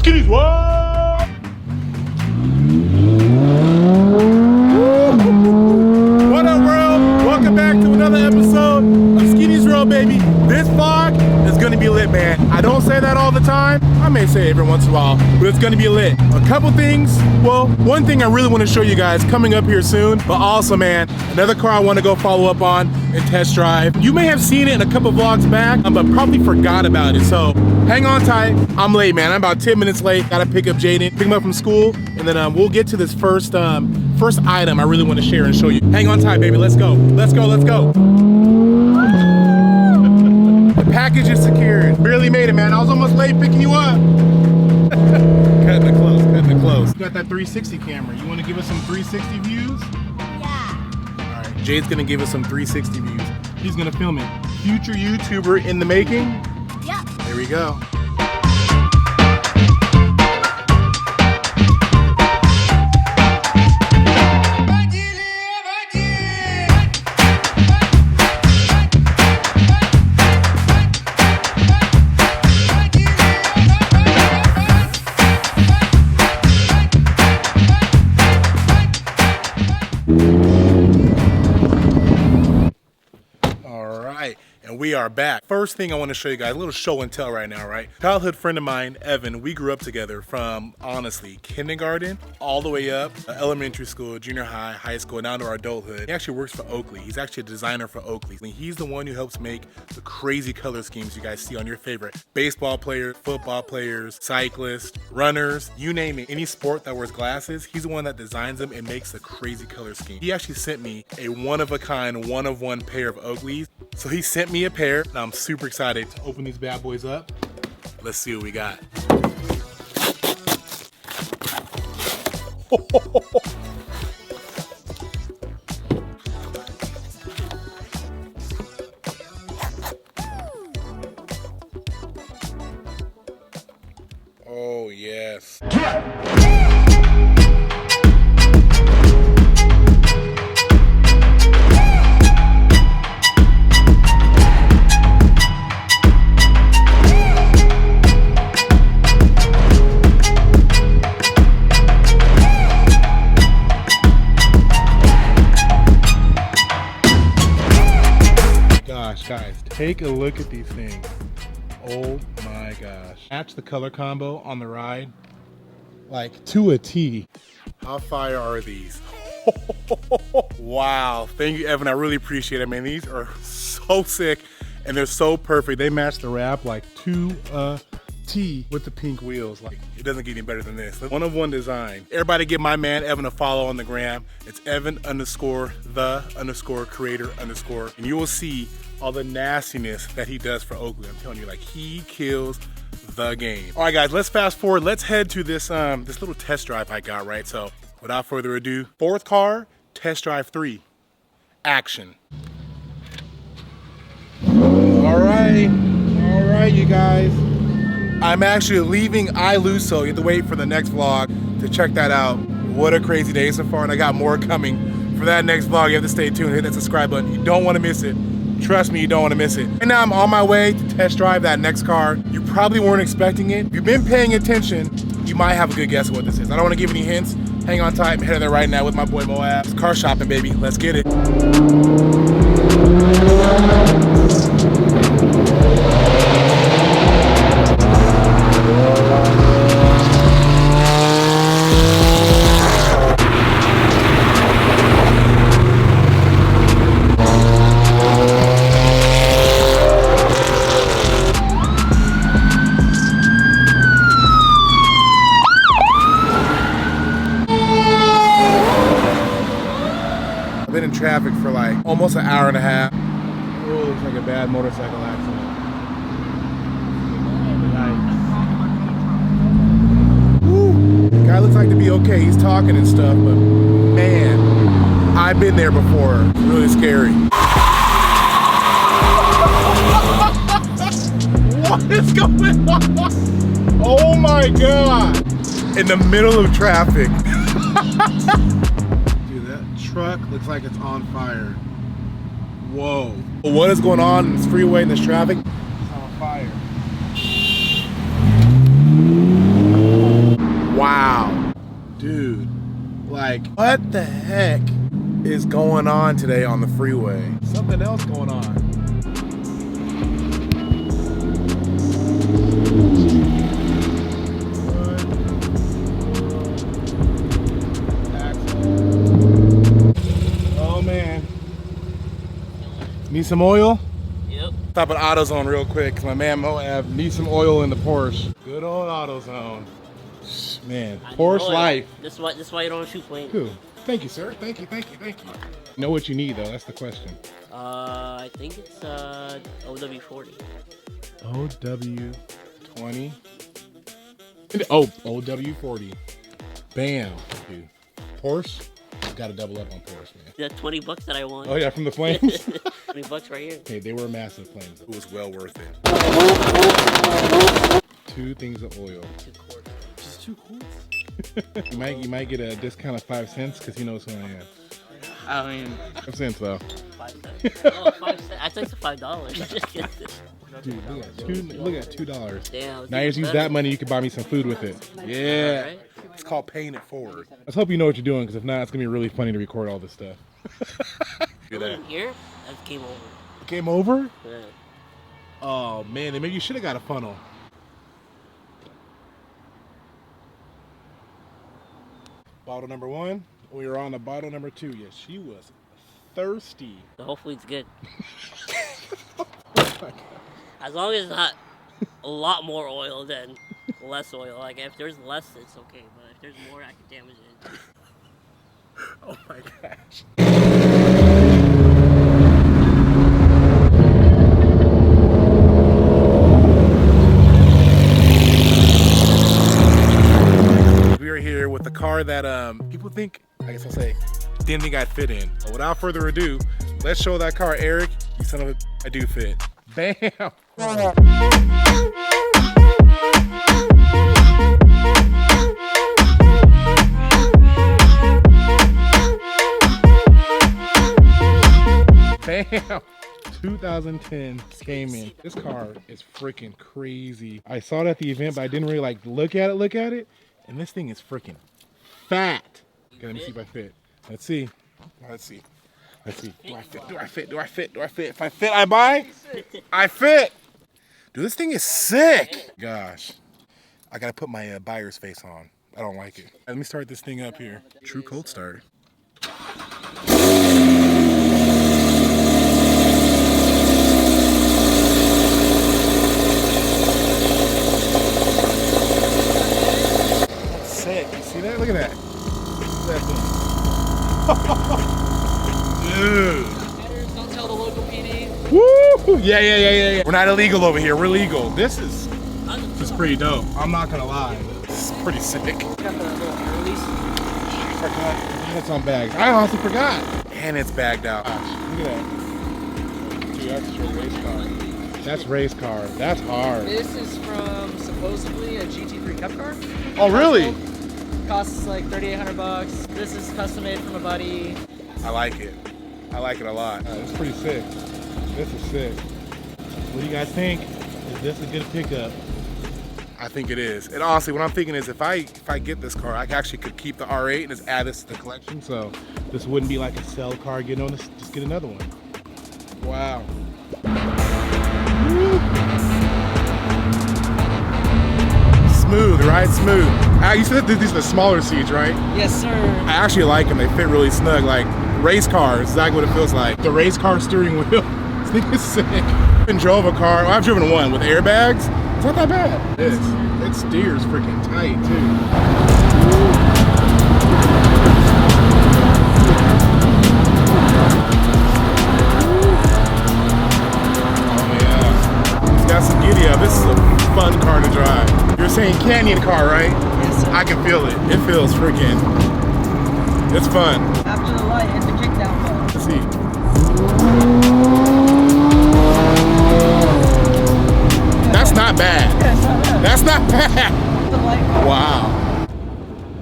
Skinnies, what? What up, world? Welcome back to another episode of Skinnies World, baby. This vlog is gonna be lit, man. I don't say that all the time. I may say it every once in a while, but it's gonna be lit. A couple things. Well, one thing I really want to show you guys coming up here soon, but also, man, another car I want to go follow up on and test drive. You may have seen it in a couple vlogs back, but probably forgot about it. So hang on tight. I'm late, man. I'm about 10 minutes late. Gotta pick up Jaden, pick him up from school, and then we'll get to this first item I really want to share and show you. Hang on tight, baby. Let's go. Let's go. Let's go. The package is secured. Barely made it, man. I was almost late picking you up. Cutting it close. Cutting it close. You got that 360 camera. You want to give us some 360 views? Yeah. All right. Jade's gonna give us some 360 views. He's gonna film it. Future YouTuber in the making. Yep. There we go. And we are back. First thing I want to show you guys, a little show and tell right now, right? Childhood friend of mine, Evan, we grew up together from, honestly, kindergarten all the way up, elementary school, junior high, high school, down to our adulthood. He actually works for Oakley. He's actually a designer for Oakley. I mean, he's the one who helps make the crazy color schemes you guys see on your favorite baseball players, football players, cyclists, runners, you name it. Any sport that wears glasses, he's the one that designs them and makes the crazy color scheme. He actually sent me a one-of-a-kind, one-of-one pair of Oakleys. So he sent me a pair. Now I'm super excited to open these bad boys up. Let's see what we got. Oh yes. Guys, take a look at these things. Oh my gosh. Match the color combo on the ride, like to a T. How fire are these? Wow, thank you, Evan. I really appreciate it, man. These are so sick and they're so perfect. They match the wrap like to a T with the pink wheels. Like, it doesn't get any better than this. One-of-one design. Everybody give my man Evan a follow on the gram. It's Evan_the_creator_, and you will see all the nastiness that he does for Oakley. I'm telling you, like, he kills the game. All right, guys, let's fast forward. Let's head to this this little test drive I got, right? So without further ado, fourth car, test drive 3, action. All right, you guys. I'm actually leaving Iluso. You have to wait for the next vlog to check that out. What a crazy day so far, and I got more coming for that next vlog. You have to stay tuned, hit that subscribe button. You don't want to miss it. Trust me, you don't want to miss it. And now I'm on my way to test drive that next car. You probably weren't expecting it. If you've been paying attention, you might have a good guess of what this is. I don't want to give any hints. Hang on tight, I'm headed there right now with my boy Moab. It's car shopping, baby. Let's get it. In traffic for like almost an hour and a half. Oh, looks like a bad motorcycle accident. Woo. The guy looks like to be okay. He's talking and stuff, but man, I've been there before. It's really scary. What is going on? Oh my God. In the middle of traffic. Truck looks like it's on fire. Whoa. What is going on in this freeway and this traffic? It's on fire. like, what the heck is going on today on the freeway? Something else going on. Oh man. Need some oil? Yep. Stop at AutoZone real quick, 'cause my man Moab needs some oil in the Porsche. Good old AutoZone. Man, Porsche life. This is why you don't shoot planes. Cool. Thank you, sir. Thank you. Know what you need though, that's the question. I think it's OW40. OW20. Oh, OW40. Bam. Dude. Porsche? Gotta double up on Porsche, man. That $20 that I won. Oh yeah, from the flames? $20 right here. Hey, they were massive flames. It was well worth it. 2 things of oil. 2 quarts. Just 2 quarts? you might get a discount of 5 cents because he knows who I am. I mean, 5 cents though. 5 cents. Oh, 5 cents. I thought it's $5. Just kidding. Dude, look at $2. Damn. Now you use that money, you can buy me some food with it. Yeah. Right? It's called paying it forward. Let's hope you know what you're doing, because if not, it's gonna be really funny to record all this stuff. Do that. Here, that's game over. Game over? Yeah. Oh man, then maybe you should have got a funnel. Bottle number 1. We were on to bottle number 2. Yes, she was thirsty. So hopefully it's good. Oh my God. As long as it's not a lot more oil than less oil. Like if there's less, it's okay. But if there's more, I can damage it. Oh my gosh. We are here with the car that people think, I guess I'll say, didn't think I'd fit in. But without further ado, let's show that car, Eric. You son of a, I do fit. Bam! Bam! 2010 came in. This car is freaking crazy. I saw it at the event, but I didn't really like look at it. And this thing is freaking fat. Okay, let me see if I fit. Let's see. Do I fit? If I fit, I buy. I fit. Dude, this thing is sick. Gosh. I gotta put my buyer's face on. I don't like it. Let me start this thing up here. True cold start. That's sick. You see that? Look at that. Look at that thing. Dude. Don't tell the local PD. Woo! Yeah. We're not illegal over here. We're legal. This is pretty dope. I'm not gonna lie. This is pretty sick. Got the little air release. I forgot. That's on bags. I honestly forgot. And it's bagged out. Gosh, look at that. Dude, that's a straight race car. That's race car. That's hard. This is from supposedly a GT3 Cup car. Oh, really? Costs like $3,800. This is custom made from a buddy. I like it. I like it a lot. It's pretty sick. This is sick. What do you guys think? Is this a good pickup? I think it is. And honestly, what I'm thinking is if I get this car, I actually could keep the R8 and just add this to the collection. So this wouldn't be like a sell car getting on this. Just get another one. Wow. Woo. Smooth, right? Smooth. You said that these are the smaller seats, right? Yes, sir. I actually like them. They fit really snug. Like race cars, exactly what it feels like. The race car steering wheel. This thing is sick. I drove a car. Well, I've driven one with airbags. It's not that bad. It steers freaking tight too. Oh yeah. It's got some giddy up. This is a fun car to drive. You're saying canyon car, right? Yes, sir. I can feel it. It feels freaking. It's fun. After the light, hit the kickdown button. Let's see. That's not bad. That's not bad. Wow.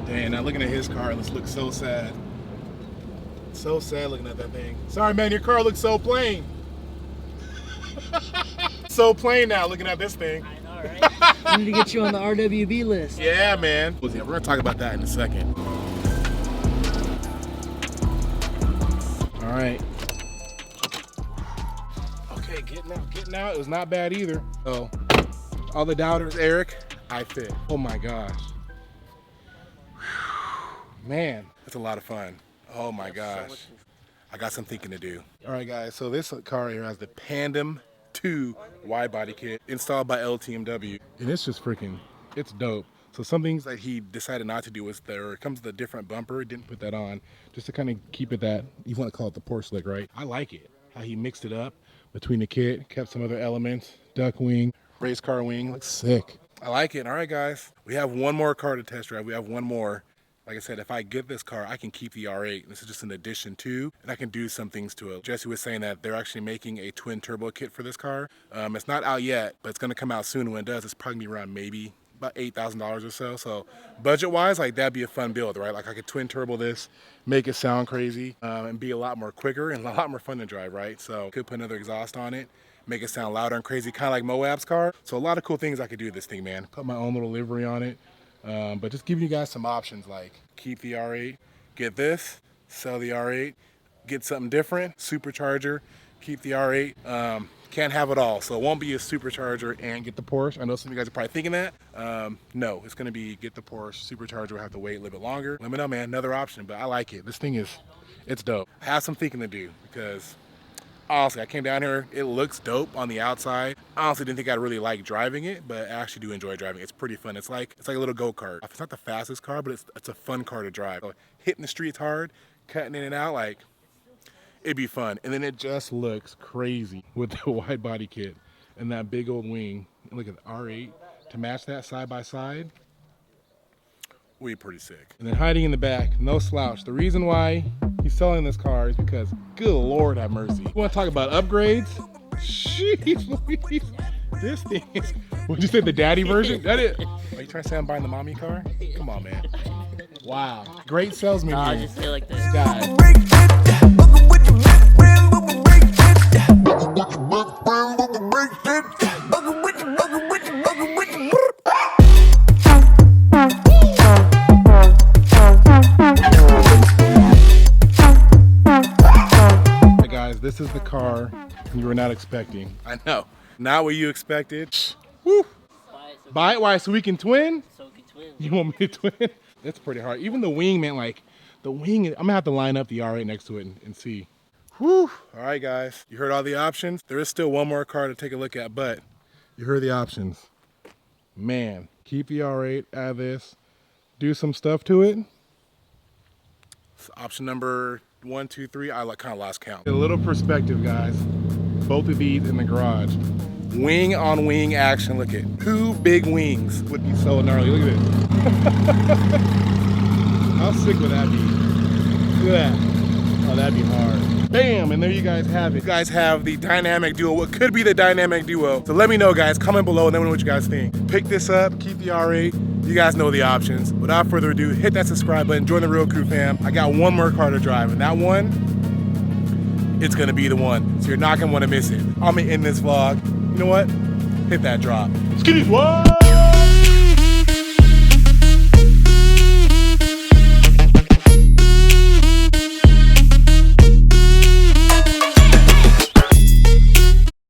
Dang, now looking at his car, it looks so sad. So sad looking at that thing. Sorry, man, your car looks so plain. So plain now looking at this thing. I know, right? I need to get you on the RWB list. Yeah, man. We're gonna talk about that in a second. All right. Okay, getting out. It was not bad either. So, all the doubters, Eric, I fit. Oh my gosh. Man, that's a lot of fun. Oh my gosh. I got some thinking to do. All right, guys, so this car here has the Pandem 2 wide body kit installed by LTMW. And it's just freaking, it's dope. So some things that he decided not to do was it comes with a different bumper. He didn't put that on just to kind of keep it that, you want to call it the Porsche slick, right? I like it, how he mixed it up between the kit, kept some other elements, duck wing, race car wing, looks sick. I like it. All right, guys, we have one more car to test drive. We have one more. Like I said, if I get this car, I can keep the R8. This is just an addition to, and I can do some things to it. Jesse was saying that they're actually making a twin turbo kit for this car. It's not out yet, but it's gonna come out soon. When it does, it's probably gonna be around maybe about $8,000 or so. So budget-wise, like that'd be a fun build, right? Like I could twin turbo this, make it sound crazy, and be a lot more quicker and a lot more fun to drive, right? So could put another exhaust on it, make it sound louder and crazy, kind of like Moab's car. So a lot of cool things I could do with this thing, man. Put my own little livery on it. But just giving you guys some options, like keep the R8, get this, sell the R8, get something different, supercharger, keep the R8. Can't have it all, so it won't be a supercharger and get the Porsche. I know some of you guys are probably thinking that. No, it's gonna be get the Porsche, supercharger will have to wait a little bit longer. Let me know, man, another option, but I like it. This thing is, it's dope. I have some thinking to do because honestly, I came down here, it looks dope on the outside. I honestly didn't think I'd really like driving it, but I actually do enjoy driving it. It's pretty fun. It's like a little go-kart. It's not the fastest car, but it's a fun car to drive. So hitting the streets hard, cutting in and out, like, it'd be fun. And then it just looks crazy with the wide body kit and that big old wing. And look at the R8 to match that side by side. We're pretty sick. And then hiding in the back, no slouch. The reason why he's selling this car is because, good Lord have mercy. You want to talk about upgrades? Jeez Louise. This thing is, would you say the daddy version? That it? Are you trying to say I'm buying the mommy car? Come on, man. Wow. Great salesman Nah, here. just say like this. This guy. This is the car you were not expecting. I know. Not what you expected. Woo. Buy it? Why? So we can twin? So we can twin. You want me to twin? That's pretty hard. Even the wing, man, like the wing, I'm gonna have to line up the R8 next to it and see. Whew. All right, guys. You heard all the options. There is still one more car to take a look at, but you heard the options. Man, keep the R8 out of this. Do some stuff to it. It's option number 1, 2, 3. I kind of lost count. A little perspective, guys. Both of these in the garage. Wing on wing action. Look at 2 big wings would be so gnarly. Look at this. How sick would that be? Look at that. Oh, that'd be hard. Bam, and there you guys have it. You guys have the dynamic duo, what could be the dynamic duo. So let me know, guys. Comment below and let me know what you guys think. Pick this up, keep the R8. You guys know the options. Without further ado, hit that subscribe button, join the Real Crew fam. I got one more car to drive, and that one, it's gonna be the one. So you're not gonna wanna miss it. I'm gonna end this vlog. You know what? Hit that drop. Skitty, what?